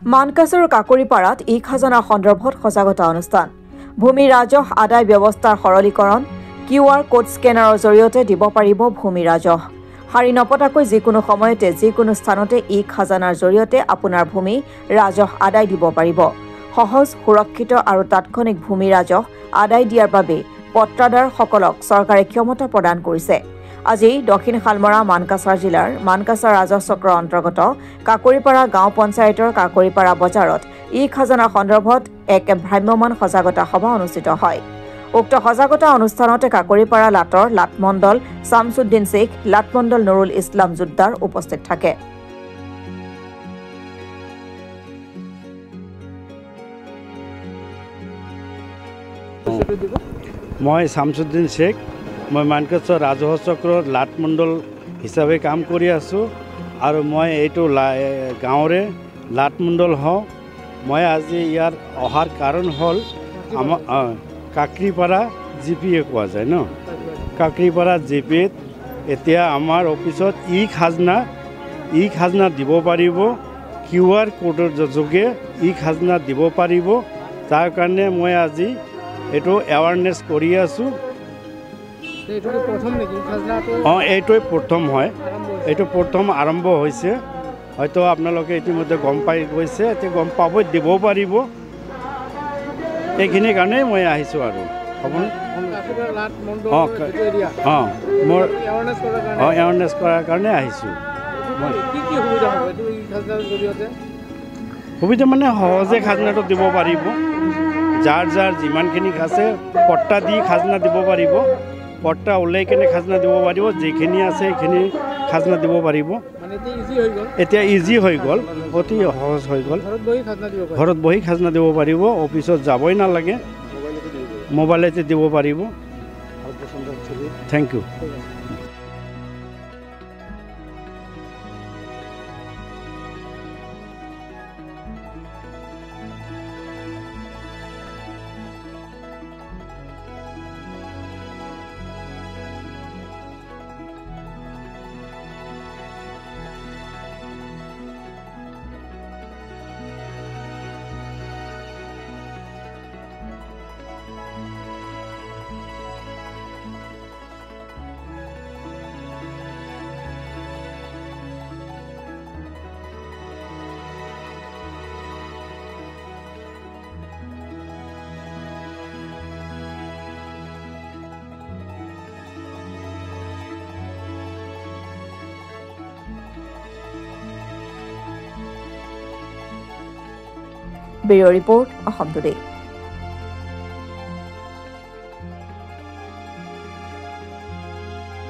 মানকাছাৰৰ কাকৰিপাৰাত ই খাজানা সন্দৰ্ভত সজাগতা অনুষ্ঠান ভূমি ৰাজহ আদায় ব্যৱস্থাৰ সৰলীকৰণ QR কোড স্কেনাৰৰ জৰিয়তে দিব পাৰিব ভূমি ৰাজহ হাৰি নপতাকৈ যিকোনো সময়তে যিকোনো স্থানতে ই খাজানাৰ জৰিয়তে আপোনাৰ ভূমি ৰাজহ আদায় দিব পাৰিব সহজ সুৰক্ষিত আৰু তাৎক্ষণিক ভূমি ৰাজহ আদায় দিয়াৰ বাবে পত্ৰদাৰসকলক চৰকাৰে ক্ষমতা প্ৰদান কৰিছে আজি দক্ষিণ শালমৰা মানকাছাৰ জিলাৰ মানকাছাৰ ৰাজহ চক্ৰৰ অন্তৰ্গত কাকৰিপাৰা গাঁও পঞ্চায়তৰ কাকৰিপাৰা বজাৰত ই খাজানা সন্দৰ্ভত এক ভ্ৰাম্যমান সজাগতা সভা অনুষ্ঠিত হয় উক্ত সজাগতা অনুষ্ঠানতে কাকৰিপাৰা লাটৰ লাটমণ্ডল শামছুদ্দিন শেখ লাটমণ্ডল নুৰুল ইছলাম জুদ্দাৰ উপস্থিত থাকে মই শামছুদ্দিন শেখ মই মানকাছাৰ ৰাজহ চক্ৰৰ লাটমণ্ডল হিচাপে কাম কৰি আছোঁ আৰু মই এইটো গাঁৱৰে লাটমণ্ডল হওঁ মই আজি ইয়াৰ অহাৰ কাৰণ হ'ল আমাৰ কাকৰিপাৰা জিপিয়ে কোৱা যায় ন কাকৰিপাৰা জিপিত এতিয়া আমাৰ অফিচত ই খাজনা দিব পাৰিব QR কোডৰ যোগে ই খাজনা দিব পাৰিব তাৰ কাৰণে মই আজি এইটো এৱাৰনেছ কৰি আছোঁ এইটোৱে প্ৰথম হয় এইটো প্ৰথম আৰম্ভ হৈছে হয়তো আপোনালোকে ইতিমধ্যে গম পাই গৈছে এতিয়া গম পাব দিব পাৰিব এইখিনিৰ কাৰণেই মই আহিছোঁ আৰু হ'বনে মোৰ এৱাৰনেছ কৰাৰ কাৰণে আহিছোঁ সুবিধা মানে সহজে খাজনাটো দিব পাৰিব যাৰ যিমানখিনি আছে পট্টা দি খাজনা দিব পাৰিব পট্টা ওলাই কিনে খাজনা দিব পাৰিব যিখিনি আছে সেইখিনি খাজনা দিব পাৰিব এতিয়া ইজি হৈ গ'ল অতি সহজ হৈ গ'ল ঘৰত বহি খাজনা দিব পাৰিব অফিচত যাবই নালাগে মোবাইলতে দিব পাৰিব thank you Bureau Report, Ahom Today.